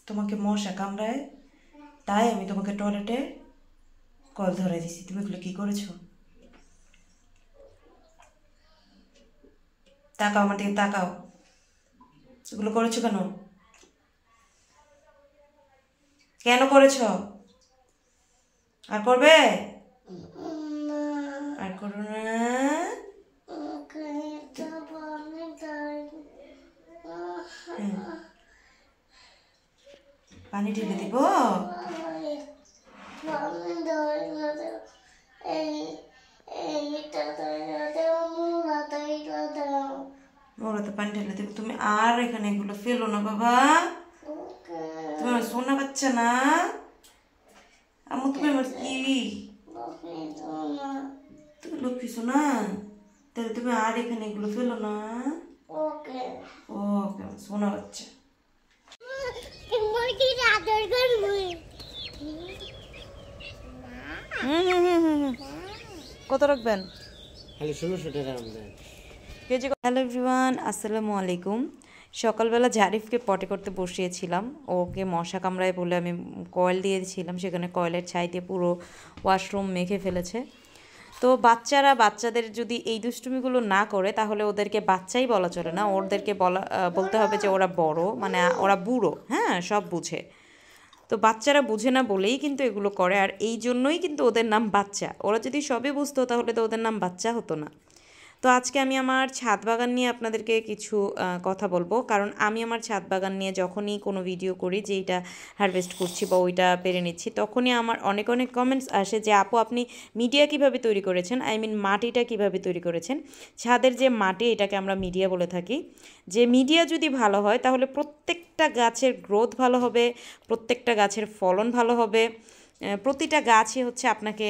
তোমাকে মশা কামড়ায়, তাই আমি তোমাকে টয়লেটে কল ধরে দিছি। তুমি এগুলো কি করেছো? তাকাও আমার দিকে, তাকাও। এগুলো করেছো কেন? কেন করেছো? আর করবে? আর করো না। পানি ঢেলে দিব? মোড়াতে পানি ঢেলে দিব। তুমি আর এখানে এগুলো ফেলো না বাবা। তুমি আমার সোনা বাচ্চা না। আম্মু তুমি আমার কি? তুমি লক্ষ্মী সোনা। তাহলে তুমি আর এখানে এগুলো ফেলো না। ওকে ওকে সোনা বাচ্চা। কত রাখবেন? হ্যালো এভরিওয়ান, আসসালামু আলাইকুম। সকালবেলা জারিফকে পটি করতে বসিয়েছিলাম। ওকে মশা কামড়ায় বলে আমি কয়েল দিয়েছিলাম, সেখানে কয়েলের ছাই দিয়ে পুরো ওয়াশরুম মেখে ফেলেছে। তো বাচ্চাদের যদি এই দুষ্টুমিগুলো না করে তাহলে ওদেরকে বাচ্চাই বলা চলে না, ওদেরকে বলতে হবে যে ওরা বড়, মানে ওরা বুড়ো। হ্যাঁ, সব বুঝে। তো বাচ্চারা বুঝে না বলেই কিন্তু এগুলো করে, আর এই জন্যই কিন্তু ওদের নাম বাচ্চা। ওরা যদি সবই বুঝতো তাহলে তো ওদের নাম বাচ্চা হতো না। তো আজকে আমি আমার ছাদ বাগান নিয়ে আপনাদেরকে কিছু কথা বলবো, কারণ আমি আমার ছাদ বাগান নিয়ে যখনই কোনো ভিডিও করি যে এইটা হারভেস্ট করছি বা ওইটা পেরে নিচ্ছি, তখনই আমার অনেক অনেক কমেন্টস আসে যে আপু আপনি মিডিয়া কিভাবে তৈরি করেছেন, মাটিটা কিভাবে তৈরি করেছেন। ছাদের যে মাটি, এটাকে আমরা মিডিয়া বলে থাকি। যে মিডিয়া যদি ভালো হয় তাহলে প্রত্যেকটা গাছের গ্রোথ ভালো হবে, প্রত্যেকটা গাছের ফলন ভালো হবে, প্রতিটা গাছই হচ্ছে আপনাকে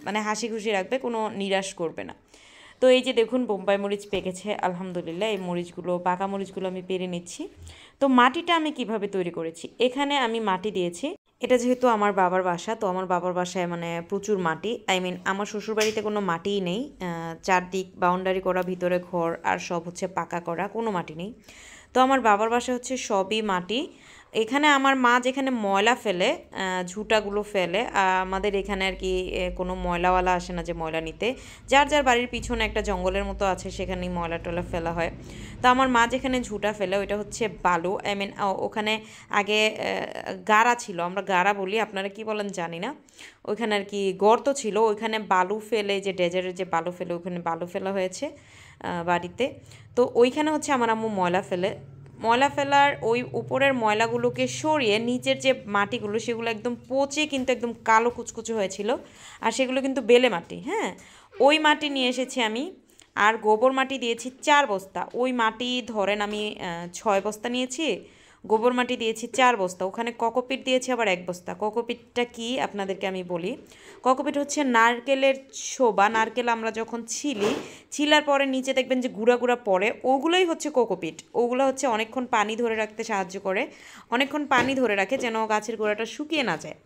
মানে হাসি খুশি রাখবে, কোনো নিরাশ করবে না। তো এই যে দেখুন বোম্বাই মরিচ পেকেছে আলহামদুলিল্লাহ। এই মরিচগুলো, পাকা মরিচগুলো আমি পেরে নিচ্ছি। তো মাটিটা আমি কিভাবে তৈরি করেছি, এখানে আমি মাটি দিয়েছি। এটা যেহেতু আমার বাবার বাসা, তো আমার বাবার বাসায় মানে প্রচুর মাটি। আমার শ্বশুরবাড়িতে কোনো মাটিই নেই। চারদিক বাউন্ডারি করা, ভিতরে ঘর, আর সব হচ্ছে পাকা করা, কোনো মাটি নেই। তো আমার বাবার বাসায় হচ্ছে সবই মাটি। এখানে আমার মা যেখানে ময়লা ফেলে, ঝুঁটাগুলো ফেলে, আমাদের এখানে আর কি কোনো ময়লাওয়ালা আসে না যে ময়লা নিতে। যার যার বাড়ির পিছনে একটা জঙ্গলের মতো আছে, সেখানেই ময়লা টয়লা ফেলা হয়। তো আমার মা যেখানে ঝুঁটা ফেলে ওইটা হচ্ছে বালু। ওখানে আগে গাড়া ছিল, আমরা গাড়া বলি, আপনারা কি বলেন জানি না। ওইখানে আর কি গর্ত ছিল, ওইখানে বালু ফেলে, যে ডেজার্টের যে বালু ফেলে, ওইখানে বালু ফেলা হয়েছে বাড়িতে। তো ওইখানে হচ্ছে আমার আম্মু ময়লা ফেলার ওই উপরের ময়লাগুলোকে সরিয়ে নিচের যে মাটিগুলো সেগুলো একদম পচে কিন্তু একদম কালো কুচকুচে হয়েছিল, আর সেগুলো কিন্তু বেলে মাটি। হ্যাঁ, ওই মাটি নিয়ে এসেছি আমি, আর গোবর মাটি দিয়েছি 4 বস্তা। ওই মাটি ধরেন আমি 6 বস্তা নিয়েছি, গোবর মাটি দিয়েছি 4 বস্তা, ওখানে কোকোপিট দিয়েছি আবার 1 বস্তা। কোকোপিটটা কি আপনাদেরকে আমি বলি। কোকোপিট হচ্ছে নারকেলের ছোবা। নারকেল আমরা যখন ছিলার পরে নিচে দেখবেন যে গুঁড়া গুঁড়া পড়ে, ওগুলোই হচ্ছে কোকোপিট। ওগুলো হচ্ছে অনেকক্ষণ পানি ধরে রাখতে সাহায্য করে, অনেকক্ষণ পানি ধরে রাখে যেন গাছের গোড়াটা শুকিয়ে না যায়।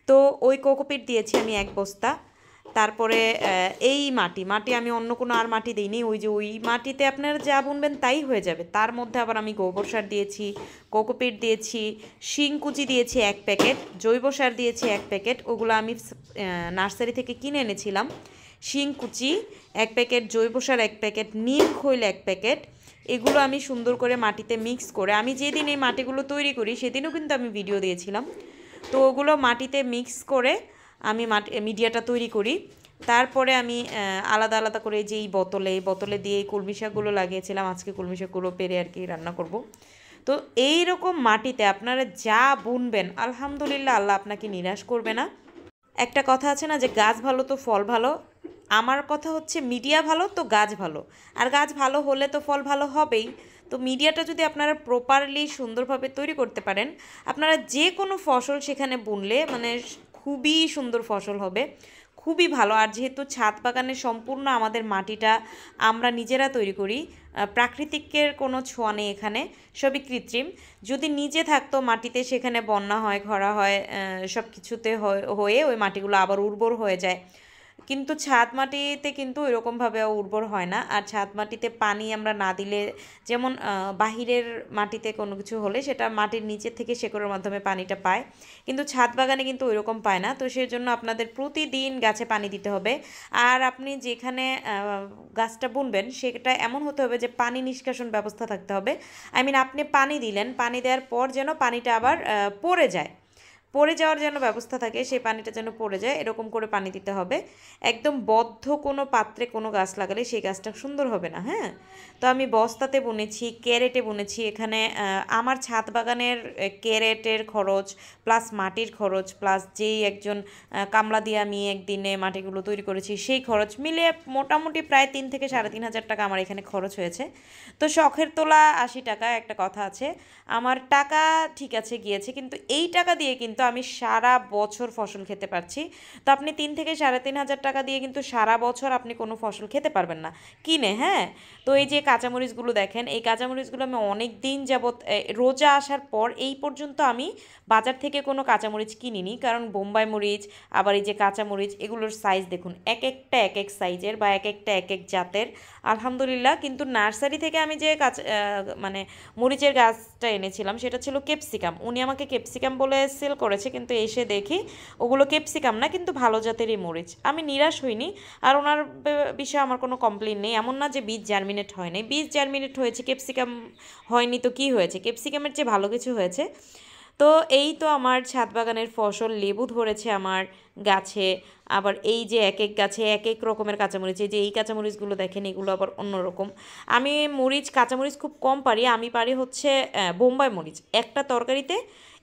তো ওই কোকোপিট দিয়েছি আমি 1 বস্তা। তারপরে এই মাটি আমি অন্য কোনো আর মাটি দিইনি। ওই মাটিতে আপনারা যা বুনবেন তাই হয়ে যাবে। তার মধ্যে আবার আমি গোবর সার দিয়েছি, কোকোপিট দিয়েছি, শিংকুচি দিয়েছি 1 প্যাকেট, জৈব সার দিয়েছি 1 প্যাকেট। ওগুলো আমি নার্সারি থেকে কিনে এনেছিলাম। শিংকুচি 1 প্যাকেট, জৈব সার 1 প্যাকেট, নিম খৈল 1 প্যাকেট। এগুলো আমি সুন্দর করে মাটিতে মিক্স করে, আমি যেদিন এই মাটিগুলো তৈরি করি সেদিনও কিন্তু আমি ভিডিও দিয়েছিলাম। তো ওগুলো মাটিতে মিক্স করে আমি মিডিয়াটা তৈরি করি। তারপরে আমি আলাদা আলাদা করে যে এই বোতলে দিয়ে এই কলমি শাকগুলো লাগিয়েছিলাম। আজকে কলমি শাকগুলো পেরে আর কি রান্না করব। তো এই রকম মাটিতে আপনারা যা বুনবেন আলহামদুলিল্লাহ আল্লাহ আপনাকে নিরাশ করবে না। একটা কথা আছে না যে গাছ ভালো তো ফল ভালো, আমার কথা হচ্ছে মিডিয়া ভালো তো গাছ ভালো, আর গাছ ভালো হলে তো ফল ভালো হবেই। তো মিডিয়াটা যদি আপনারা প্রপারলি সুন্দরভাবে তৈরি করতে পারেন, আপনারা যে কোনো ফসল সেখানে বুনলে মানে খুবই সুন্দর ফসল হবে, খুবই ভালো। আর যেহেতু ছাদ বাগানের সম্পূর্ণ আমাদের মাটিটা আমরা নিজেরা তৈরি করি, প্রাকৃতিকের কোনো ছোঁয়া নেই এখানে, সবই কৃত্রিম। যদি নিজে থাকতো মাটিতে, সেখানে বন্যা হয়, খরা হয়, সব কিছুতে হয়ে ওই মাটিগুলো আবার উর্বর হয়ে যায়। কিন্তু ছাদ মাটিতে কিন্তু এরকমভাবে উর্বর হয় না। আর ছাদ মাটিতে পানি আমরা না দিলে, যেমন বাহিরের মাটিতে কোনো কিছু হলে সেটা মাটির নিচে থেকে শেকড়ের মাধ্যমে পানিটা পায়, কিন্তু ছাদ বাগানে কিন্তু ওইরকম পায় না। তো সেজন্য আপনাদের প্রতিদিন গাছে পানি দিতে হবে। আর আপনি যেখানে গাছটা বুনবেন সেটা এমন হতে হবে যে পানি নিষ্কাশন ব্যবস্থা থাকতে হবে। আপনি পানি দিলেন, পানি দেওয়ার পর যেন পানিটা আবার পড়ে যায়, পড়ে যাওয়ার যেন ব্যবস্থা থাকে, সেই পানিটা যেন পড়ে যায় এরকম করে পানি দিতে হবে। একদম বদ্ধ কোনো পাত্রে কোনো গাছ লাগালে সেই গাছটা সুন্দর হবে না। হ্যাঁ, তো আমি বস্তাতে বুনেছি, ক্যারেটে বুনেছি। এখানে আমার ছাদ বাগানের ক্যারেটের খরচ প্লাস মাটির খরচ প্লাস যেই একজন কামলা দিয়ে আমি একদিনে মাটিগুলো তৈরি করেছি সেই খরচ মিলিয়ে মোটামুটি প্রায় 3 থেকে 3,500 টাকা আমার এখানে খরচ হয়েছে। তো শখের তোলা 80 টাকা, একটা কথা আছে। আমার টাকা ঠিক আছে গিয়েছে, কিন্তু এই টাকা দিয়ে কিন্তু আমি সারা বছর ফসল খেতে পারছি। তো আপনি 3 থেকে 3,500 টাকা দিয়ে কিন্তু সারা বছর আপনি কোনো ফসল খেতে পারবেন না কিনে। হ্যাঁ, তো এই যে কাঁচামরিচগুলো দেখেন, এই কাঁচামরিচগুলো আমি অনেক দিন যাবত, রোজা আসার পর এই পর্যন্ত আমি বাজার থেকে কোনো কাঁচামরিচ কিনিনি, কারণ বোম্বাই মরিচ আবার এই যে কাঁচামরিচ এগুলোর সাইজ দেখুন, এক একটা এক এক সাইজের বা এক একটা এক এক জাতের। আলহামদুলিল্লাহ, কিন্তু নার্সারি থেকে আমি যে মানে মরিচের গাছটা এনেছিলাম সেটা ছিল ক্যাপসিকাম। উনি আমাকে ক্যাপসিকাম বলে সেল করেছে, কিন্তু এসে দেখি ওগুলো ক্যাপসিকাম না, কিন্তু ভালো জাতেরই মরিচ। আমি নিরাশ হইনি, আর ওনার বিষয়ে আমার কোনো কমপ্লেন নেই। এমন না যে বীজ জার্মিনেট হয় নাই, বীজ জার্মিনেট হয়েছে, ক্যাপসিকাম হয়নি তো কি হয়েছে, ক্যাপসিকামের চেয়ে ভালো কিছু হয়েছে। তো এই তো আমার ছাদ বাগানের ফসল, লেবু ধরেছে আমার গাছে। আবার এই যে এক এক গাছে এক এক রকমের কাঁচামরিচ, এই যে এই কাঁচামরিচগুলো দেখেন, এগুলো আবার অন্যরকম। আমি কাঁচামরিচ খুব কম পারি। আমি পারি হচ্ছে বোম্বাই মরিচ। একটা তরকারিতে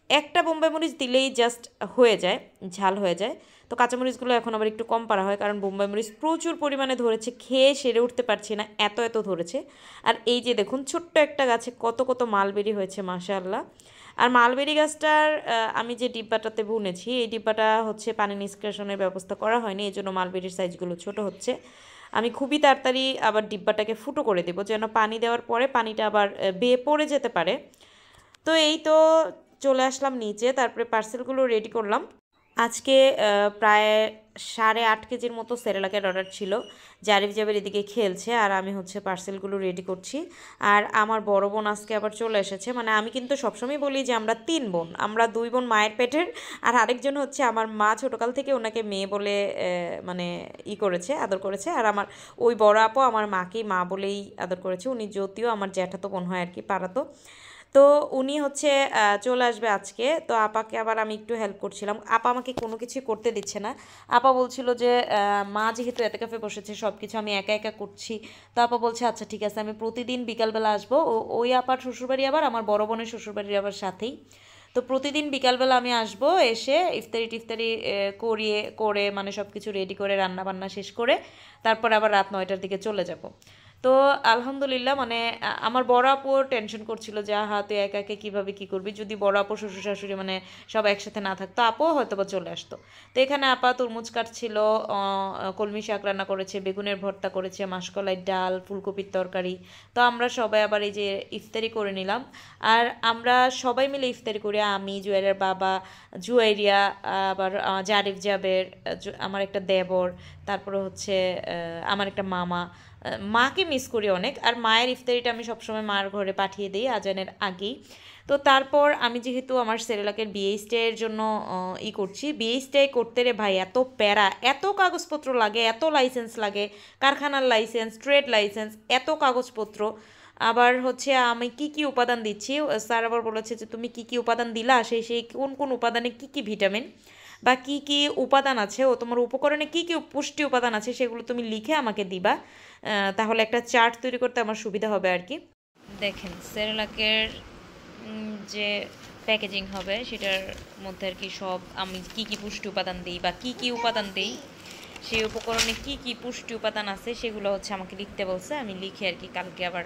একটা বোম্বাই মরিচ দিলেই জাস্ট হয়ে যায়, ঝাল হয়ে যায়। তো কাঁচামরিচগুলো এখন আবার একটু কম পারা হয়, কারণ বোম্বাই মরিচ প্রচুর পরিমাণে ধরেছে, খেয়ে সেরে উঠতে পারছি না, এত এত ধরেছে। আর এই যে দেখুন, ছোট্ট একটা গাছে কত কত মালবেরি হয়েছে, মাশাআল্লাহ। আর মালবেরি গাছটার আমি যে ডিব্বাটাতে বুনেছি, এই ডিব্বাটা হচ্ছে পানি নিষ্কাশনের ব্যবস্থা করা হয়নি, এই জন্য মালবেরির সাইজগুলো ছোট হচ্ছে। আমি খুবই তাড়াতাড়ি আবার ডিব্বাটাকে ফুটো করে দেবো, যেন পানি দেওয়ার পরে পানিটা আবার বেয়ে পড়ে যেতে পারে। তো এই তো চলে আসলাম নিচে, তারপরে পার্সেলগুলো রেডি করলাম। আজকে প্রায় 8.5 কেজির মতো সেরেলাকের অর্ডার ছিল। জারিফ জাবের এদিকে খেলছে আর আমি হচ্ছে পার্সেলগুলো রেডি করছি। আর আমার বড় বোন আজকে আবার চলে এসেছে। মানে আমি কিন্তু সবসময় বলি যে আমরা 3 বোন, আমরা 2 বোন মায়ের পেটের, আর আরেকজন হচ্ছে আমার মা ছোটোকাল থেকে ওনাকে মেয়ে বলে মানে করেছে, আদর করেছে। আর আমার ওই বড় আপু আমার মাকেই মা বলেই আদর করেছে। উনি যদিও আমার জ্যাঠাতো বোন হয় আর কি, পাড়াতো। তো উনি হচ্ছে চলে আসবে আজকে। তো আপাকে আবার আমি একটু হেল্প করছিলাম, আপা আমাকে কোনো কিছুই করতে দিচ্ছে না। আপা বলছিল যে মা যেহেতু এতেকাফে বসেছে সব কিছু আমি একা একা করছি। তো আপা বলছে আচ্ছা ঠিক আছে, আমি প্রতিদিন বিকালবেলা আসবো। ওই আপার শ্বশুরবাড়ি আবার আমার বড় বোনের শ্বশুরবাড়ির আবার সাথেই। তো প্রতিদিন বিকালবেলা আমি আসবো, এসে ইফতারি টিফতারি করে মানে সব কিছু রেডি করে রান্না বান্না শেষ করে তারপর আবার রাত 9টার দিকে চলে যাব। তো আলহামদুলিল্লাহ, মানে আমার বড় আপু টেনশন করছিল যে হা তুই একা একা কীভাবে কী করবি, যদি বড় আপু শ্বশুর শাশুড়ি মানে সব একসাথে না থাকতো আপুও হয়তো বা চলে আসতো। তো এখানে আপা তরমুজ কাটছিল, কলমি শাক রান্না করেছে, বেগুনের ভর্তা করেছে, মাসকলাই ডাল, ফুলকপির তরকারি। তো আমরা সবাই আবার এই যে ইফতারি করে নিলাম। আর আমরা সবাই মিলে ইফতারি করি, আমি, জুয়েলের বাবা, জুয়েরিয়া, আবার জারিফ জাবের, আমার একটা দেবর, তারপরে হচ্ছে আমার একটা মামা। মাকে মিস করি অনেক। আর মায়ের ইফতারিটা আমি সবসময় মার ঘরে পাঠিয়ে দিই আজানের আগেই। তো তারপর আমি যেহেতু আমার সেরেলাকের বিএইচটিআইয়ের জন্য করছি, বিএইচটিআই করতে রে ভাই এত প্যারা, এত কাগজপত্র লাগে, এত লাইসেন্স লাগে, কারখানার লাইসেন্স, ট্রেড লাইসেন্স, এত কাগজপত্র। আবার হচ্ছে আমি কি কি উপাদান দিচ্ছি, স্যার আবার বলেছে যে তুমি কি কি উপাদান দিলা, সেই কোন কোন উপাদানে কি কি ভিটামিন বা কি কি উপাদান আছে, ও তোমার উপকরণে কি কি পুষ্টি উপাদান আছে সেগুলো তুমি লিখে আমাকে দিবা। তাহলে একটা চার্ট তৈরি করতে আমার সুবিধা হবে আর কি। দেখেন সেরেলাকের যে প্যাকেজিং হবে সেটার মধ্যে আর কি সব আমি কি কি পুষ্টি উপাদান দিই বা কি কি উপাদান দিই, সেই উপকরণে কি কি পুষ্টি উপাদান আছে সেগুলো হচ্ছে আমাকে লিখতে বলছে। আমি লিখে আর কি কালকে আবার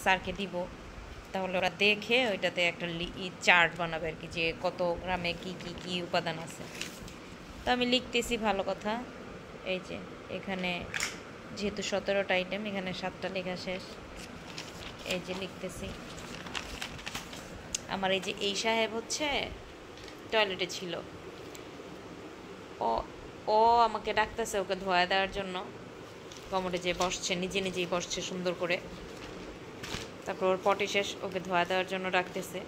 স্যারকে দিব, তাহলে ওরা দেখে ওইটাতে একটা চার্ট বানাবে আর কি, যে কত গ্রামে কি কি কি উপাদান আছে। তো আমি লিখতেছি, ভালো কথা। এই যে এখানে যেহেতু 17টা আইটেম, এখানে 7টা লেখা শেষ। এই যে লিখতেছি। আমার এই যে এই সাহেব হচ্ছে টয়লেটে ছিল, ও ও আমাকে ডাকতেছে ওকে ধোয়া দেওয়ার জন্য। কমোডে যে বসছে, নিজে নিজেই বসছে সুন্দর করে। তারপর ওর পটি শেষ, ওকে ধোয়া দেওয়ার জন্য ডাকতেছে।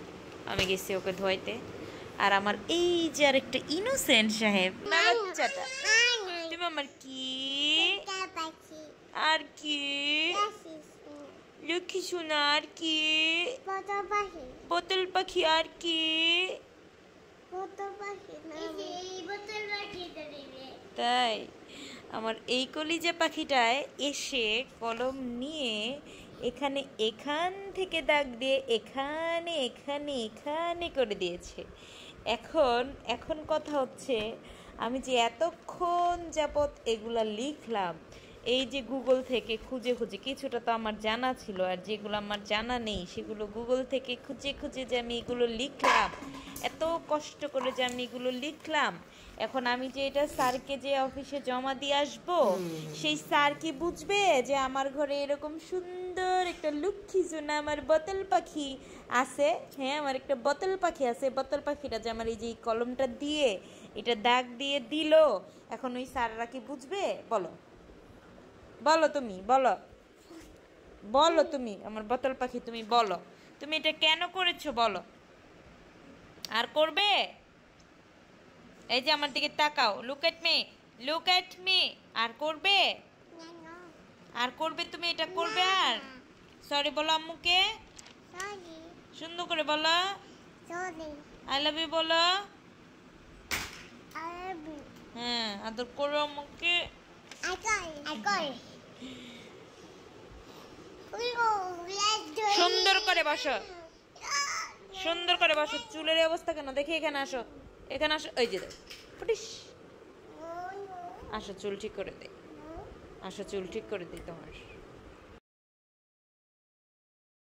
আমি গেছি ওকে ধোয়াইতে। আর আমার এই যে আরেকটা ইনোসেন্ট সাহেব না বাচ্চাটা, তুমি আমার কি আর কি লক্ষ্মী সোনা আর কি বোতল পাখি আর কি তাই আমার এই কলিজা পাখিটায় এসে কলম নিয়ে এখানে এখান থেকে দাগ দিয়ে এখানে এখানে এখানে করে দিয়েছে। এখন এখন কথা হচ্ছে, আমি যে এতক্ষণ যাবৎ এগুলা লিখলাম, এই যে গুগল থেকে খুঁজে খুঁজে, কিছুটা তো আমার জানা ছিল আর যেগুলো আমার জানা নেই সেগুলো গুগল থেকে খুঁজে খুঁজে যে আমি এগুলো লিখলাম, এত কষ্ট করে যে আমি এগুলো লিখলাম, এখন আমি যে এটা স্যারকে যে অফিসে জমা দিয়ে আসবো, সেই স্যার কি বুঝবে যে আমার ঘরে এরকম সুন্দর একটা লক্ষ্মী সোনা আমার বোতল পাখি আছে? হ্যাঁ, আমার একটা বোতল পাখি আছে। বোতল পাখিটা যে আমার এই যে কলমটা দিয়ে এটা দাগ দিয়ে দিল, এখন ওই স্যাররা কি বুঝবে? বলো বলো, তুমি বলো, বলো তুমি আমার বোতল পাখি, তুমি বলো তুমি এটা কেন করেছো বলো। আর করবে? এই যে আমার দিকে তাকাও, look at me, look at me. আর করবে? আর করবে? তুমি এটা করবে? আর সরি বলো আম্মুকে, সুন্দর করে বলো, আই লাভ ইউ বলো। হ্যাঁ, আদর করো আম্মুকে। সুন্দর করে বসো, সুন্দর করে বসো। চুলের অবস্থা কেন দেখি, এখানে আসো, এখানে আসো। ওই যে ফুটিস, আসো চুল ঠিক করে দে, আসো চুল ঠিক করে দিই তোমার।